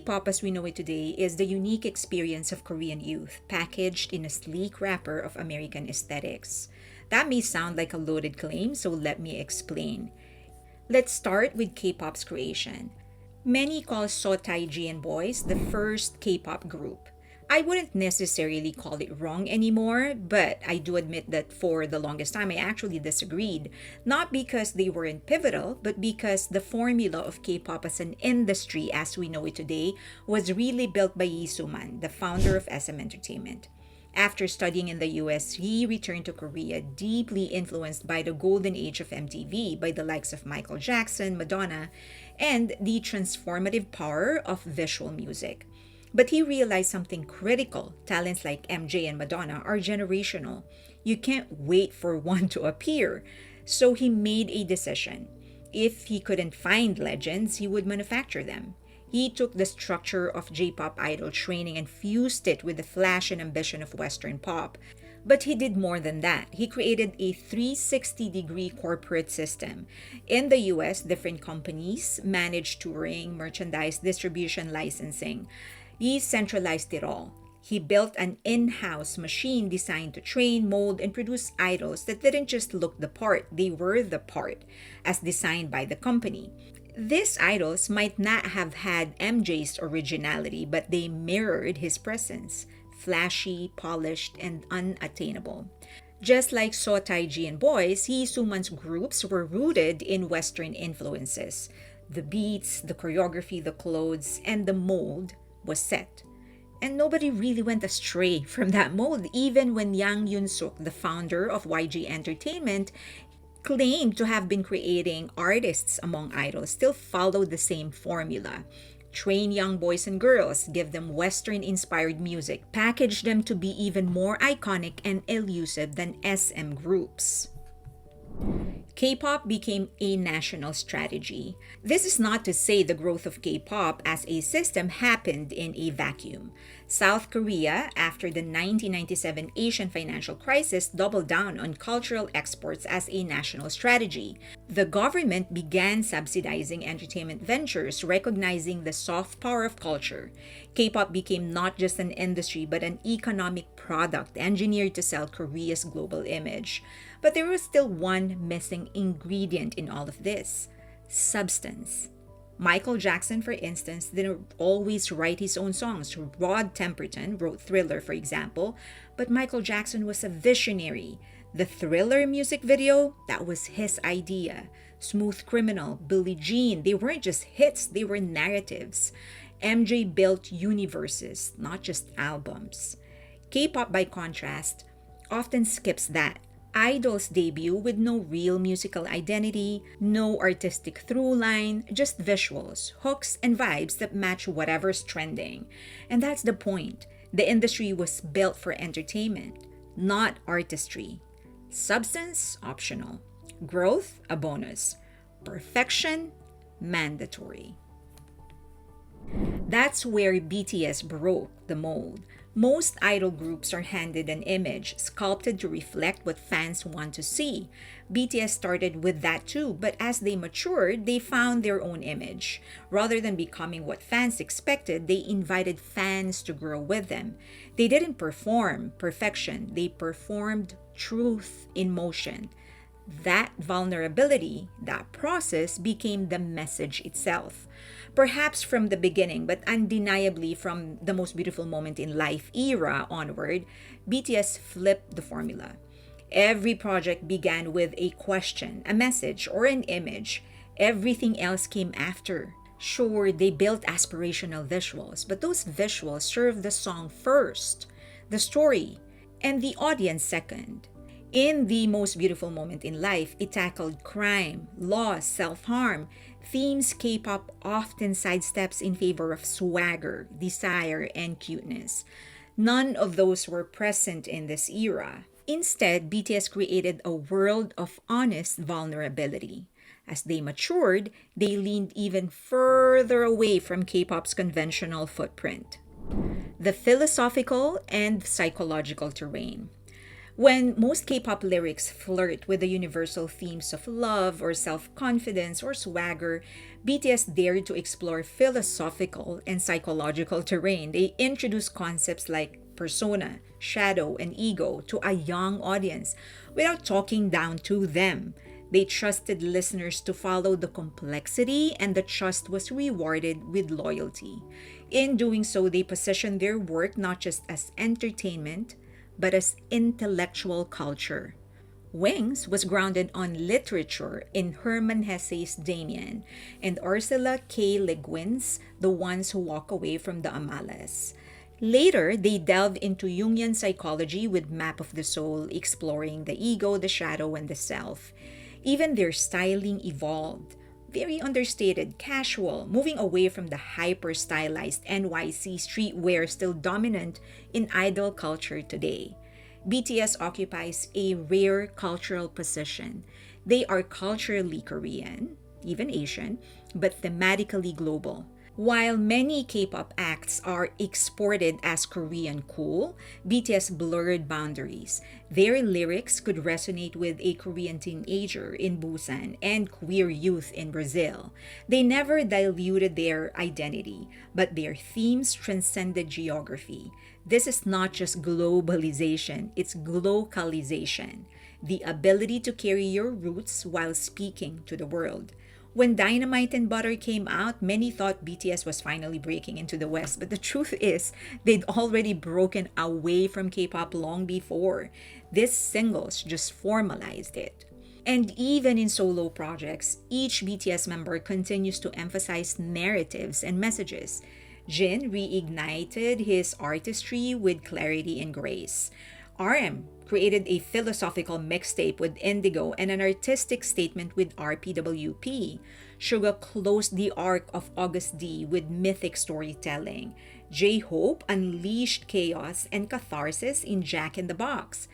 K-pop as we know it today is the unique experience of Korean youth, packaged in a sleek wrapper of American aesthetics. That may sound like a loaded claim, so let me explain. Let's start with K-pop's creation. Many call So Taiji and Boys the first K-pop group. I wouldn't necessarily call it wrong anymore, but I do admit that for the longest time I actually disagreed. Not because they weren't pivotal, but because the formula of K-pop as an industry as we know it today was really built by Yi Soo-man, the founder of SM Entertainment. After studying in the US, he returned to Korea deeply influenced by the golden age of MTV, by the likes of Michael Jackson, Madonna, and the transformative power of visual music. But he realized something critical. Talents like MJ and Madonna are generational. You can't wait for one to appear. So he made a decision. If he couldn't find legends, he would manufacture them. He took the structure of J-pop idol training and fused it with the flash and ambition of Western pop. But he did more than that. He created a 360-degree corporate system. In the US, different companies managed touring, merchandise, distribution, licensing. He centralized it all. He built an in-house machine designed to train, mold, and produce idols that didn't just look the part, they were the part, as designed by the company. These idols might not have had MJ's originality, but they mirrored his presence, flashy, polished, and unattainable. Just like So Taiji and Boys, Hee Soo-man's groups were rooted in Western influences. The beats, the choreography, the clothes, and the mold was set. And nobody really went astray from that mold, even when Yang Yun-suk, the founder of YG Entertainment, claimed to have been creating artists among idols, still followed the same formula. Train young boys and girls, give them Western-inspired music, package them to be even more iconic and elusive than SM groups. K-pop became a national strategy. This is not to say the growth of K-pop as a system happened in a vacuum. South Korea, after the 1997 Asian financial crisis, doubled down on cultural exports as a national strategy. The government began subsidizing entertainment ventures, recognizing the soft power of culture. K-pop became not just an industry but an economic product engineered to sell Korea's global image. But there was still one missing ingredient in all of this: substance. Michael Jackson, for instance, didn't always write his own songs. Rod Temperton wrote Thriller, for example, but Michael Jackson was a visionary. The Thriller music video, that was his idea. Smooth Criminal, Billie Jean, they weren't just hits, they were narratives. MJ built universes, not just albums. K-pop, by contrast, often skips that. Idols debut with no real musical identity, no artistic through line, just visuals, hooks, and vibes that match whatever's trending. And that's the point. The industry was built for entertainment, not artistry. Substance, optional. Growth, a bonus. Perfection, mandatory. That's where BTS broke the mold. Most idol groups are handed an image, sculpted to reflect what fans want to see. BTS started with that too, but as they matured, they found their own image. Rather than becoming what fans expected, they invited fans to grow with them. They didn't perform perfection, they performed truth in motion. That vulnerability, that process, became the message itself. Perhaps from the beginning, but undeniably from the Most Beautiful Moment in Life era onward, BTS flipped the formula. Every project began with a question, a message, or an image. Everything else came after. Sure, they built aspirational visuals, but those visuals served the song first, the story, and the audience second. In The Most Beautiful Moment in Life, it tackled crime, loss, self-harm, themes K-pop often sidesteps in favor of swagger, desire, and cuteness. None of those were present in this era. Instead, BTS created a world of honest vulnerability. As they matured, they leaned even further away from K-pop's conventional footprint. The philosophical and psychological terrain. When most K-pop lyrics flirt with the universal themes of love or self-confidence or swagger, BTS dared to explore philosophical and psychological terrain. They introduced concepts like persona, shadow, and ego to a young audience without talking down to them. They trusted listeners to follow the complexity, and the trust was rewarded with loyalty. In doing so, they positioned their work not just as entertainment, but as intellectual culture. Wings was grounded on literature in Hermann Hesse's Damien and Ursula K. Le Guin's The Ones Who Walk Away from the Amales. Later, they delved into Jungian psychology with Map of the Soul, exploring the ego, the shadow, and the self. Even their styling evolved. Very understated, casual, moving away from the hyper stylized NYC streetwear still dominant in idol culture today. BTS occupies a rare cultural position. They are culturally Korean, even Asian, but thematically global. While many K-pop acts are exported as Korean cool, BTS blurred boundaries. Their lyrics could resonate with a Korean teenager in Busan and queer youth in Brazil. They never diluted their identity, but their themes transcended geography. This is not just globalization, it's glocalization. The ability to carry your roots while speaking to the world. When Dynamite and Butter came out, many thought BTS was finally breaking into the West, but the truth is, they'd already broken away from K-pop long before. These singles just formalized it. And even in solo projects, each BTS member continues to emphasize narratives and messages. Jin reignited his artistry with clarity and grace. RM created a philosophical mixtape with Indigo and an artistic statement with RPWP. Suga closed the arc of August D with mythic storytelling. J-Hope unleashed chaos and catharsis in Jack in the Box.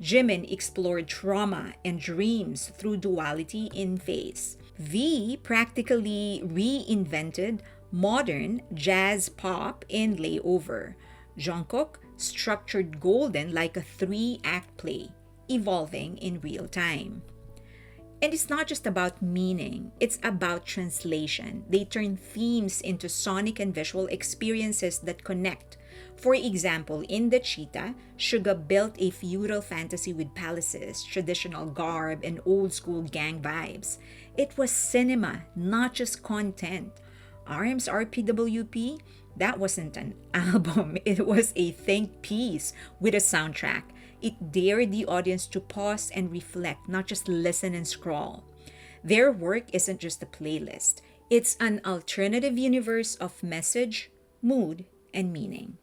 Jimin explored trauma and dreams through duality in Face. V practically reinvented modern jazz pop in Layover. Jungkook structured Golden like a three-act play, evolving in real time. And it's not just about meaning, it's about translation. They turn themes into sonic and visual experiences that connect. For example, in The Cheetah, Suga built a feudal fantasy with palaces, traditional garb, and old-school gang vibes. It was cinema, not just content. RM's RPWP, that wasn't an album, it was a think piece with a soundtrack. It dared the audience to pause and reflect, not just listen and scroll. Their work isn't just a playlist, it's an alternative universe of message, mood, and meaning.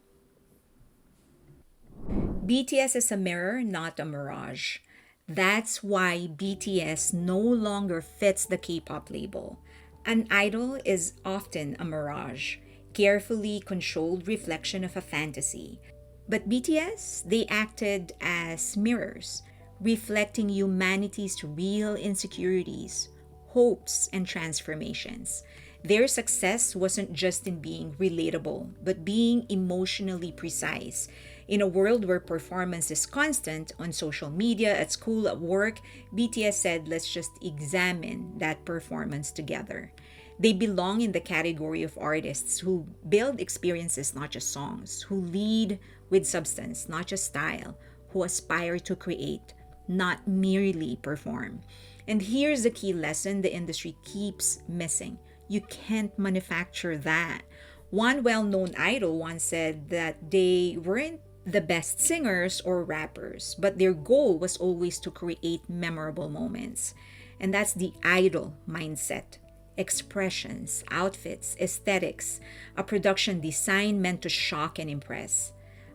BTS is a mirror, not a mirage. That's why BTS no longer fits the K-pop label. An idol is often a mirage, carefully controlled reflection of a fantasy. But BTS, they acted as mirrors, reflecting humanity's real insecurities, hopes, and transformations. Their success wasn't just in being relatable, but being emotionally precise. In a world where performance is constant on social media, at school, at work, BTS said, let's just examine that performance together. They belong in the category of artists who build experiences, not just songs, who lead with substance, not just style, who aspire to create, not merely perform. And here's the key lesson the industry keeps missing. You can't manufacture that. One well-known idol once said that they weren't the best singers or rappers, but their goal was always to create memorable moments. And that's the idol mindset. Expressions, outfits, aesthetics, a production design meant to shock and impress.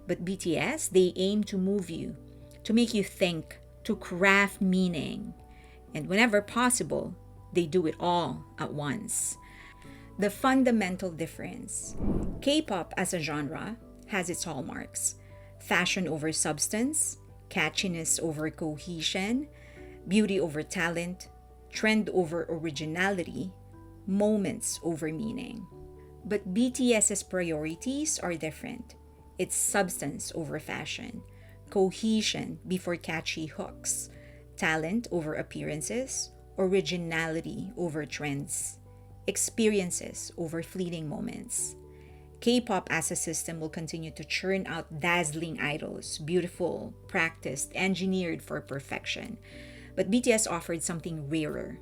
But BTS, they aim to move you, to make you think, to craft meaning. And whenever possible, they do it all at once. The fundamental difference. K-pop as a genre has its hallmarks. Fashion over substance, catchiness over cohesion, beauty over talent, trend over originality, moments over meaning. But BTS's priorities are different. It's substance over fashion, cohesion before catchy hooks, talent over appearances, originality over trends, experiences over fleeting moments. K-pop as a system will continue to churn out dazzling idols, beautiful, practiced, engineered for perfection. But BTS offered something rarer,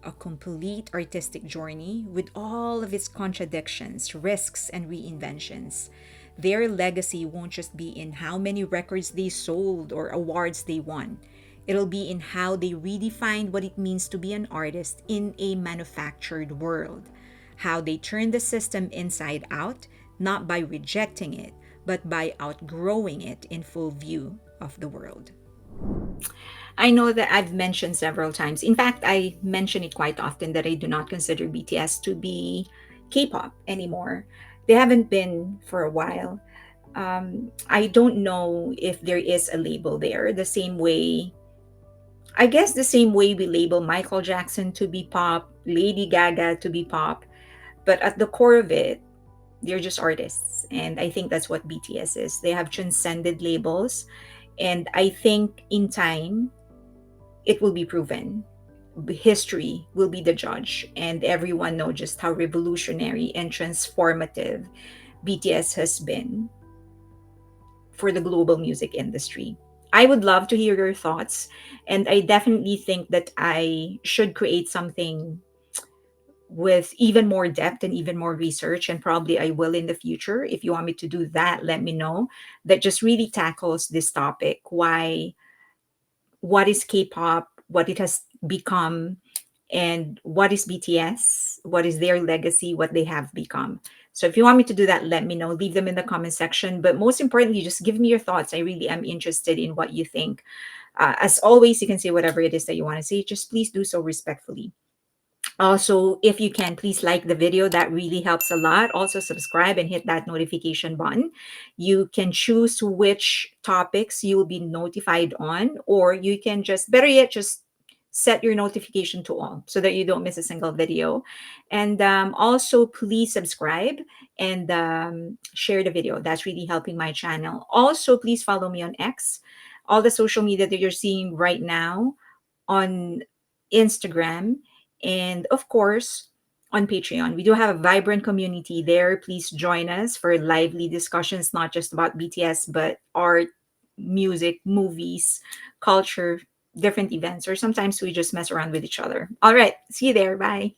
a complete artistic journey with all of its contradictions, risks, and reinventions. Their legacy won't just be in how many records they sold or awards they won. It'll be in how they redefined what it means to be an artist in a manufactured world. How they turned the system inside out, not by rejecting it, but by outgrowing it in full view of the world. I know that I've mentioned several times. In fact, I mention it quite often that I do not consider BTS to be K-pop anymore. They haven't been for a while. I don't know if there is a label there, the same way, I guess, the same way we label Michael Jackson to be pop, Lady Gaga to be pop. But at the core of it, they're just artists. And I think that's what BTS is. They have transcended labels. And I think in time, it will be proven. History will be the judge, and everyone know just how revolutionary and transformative BTS has been for the global music industry. I would love to hear your thoughts, and I definitely think that I should create something with even more depth and even more research, and probably I will in the future. If you want me to do that, let me know. That just really tackles this topic: why, what is K-pop, what it has become, and what is BTS, what is their legacy, what they have become. So if you want me to do that, let me know. Leave them in the comment section. But most importantly, just give me your thoughts. I really am interested in what you think. As always, you can say whatever it is that you want to say. Just please do so respectfully. Also, if you can, please like the video. That really helps a lot. Also, subscribe and hit that notification button. You can choose which topics you'll be notified on, or you can just, better yet, just set your notification to all so that you don't miss a single video. And also, please subscribe and share the video. That's really helping my channel. Also, please follow me on X. All the social media that you're seeing right now on Instagram, and of course on Patreon. We do have a vibrant community there. Please join us for lively discussions, not just about BTS, but art, music, movies, culture, different events, or sometimes we just mess around with each other. All right, see you there. Bye.